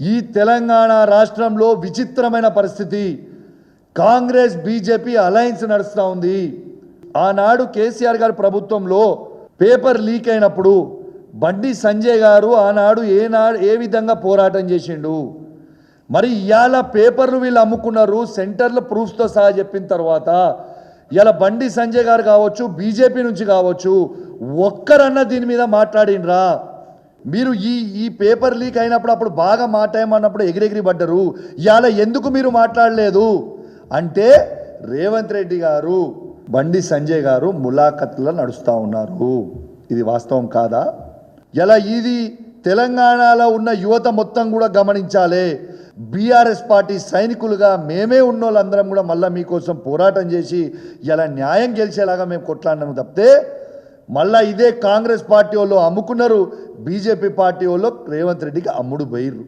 ఈ తెలంగాణ రాష్ట్రంలో విచిత్రమైన పరిస్థితి. కాంగ్రెస్ బీజేపీ అలయన్స్ నడుస్తూ ఉంది. ఆనాడు కేసీఆర్ గారి ప్రభుత్వంలో పేపర్ లీక్ అయినప్పుడు బండి సంజయ్ గారు ఆనాడు ఏ విధంగా పోరాటం చేసిండు. మరి ఇవాళ పేపర్లు వీళ్ళు అమ్ముకున్నారు సెంటర్ల ప్రూఫ్స్తో సహా చెప్పిన తర్వాత ఇలా బండి సంజయ్ గారు కావచ్చు, బీజేపీ నుంచి కావచ్చు, ఒక్కరన్నా దీని మీద మాట్లాడినరా? మీరు ఈ పేపర్ లీక్ అయినప్పుడు అప్పుడు బాగా మాట్లాడమన్నప్పుడు ఎగిరెగిరి పడ్డరు. ఇవాళ ఎందుకు మీరు మాట్లాడలేదు అంటే రేవంత్ రెడ్డి గారు, బండి సంజయ్ గారు ములాఖత్లో నడుస్తూ ఉన్నారు. ఇది వాస్తవం కాదా? ఇలా ఇది తెలంగాణలో ఉన్న యువత మొత్తం కూడా గమనించాలి. బీఆర్ఎస్ పార్టీ సైనికులుగా మేమే ఉన్నోళ్ళందరం కూడా మళ్ళీ మీకోసం పోరాటం చేసి ఇలా న్యాయం గెలిచేలాగా మేము కొట్లాడినాము తప్పితే మళ్ళీ ఇదే కాంగ్రెస్ పార్టీ వాళ్ళు అమ్ముకున్నారు, బీజేపీ పార్టీ వాళ్ళు రేవంత్ రెడ్డికి అమ్ముడు పోయిర్రు.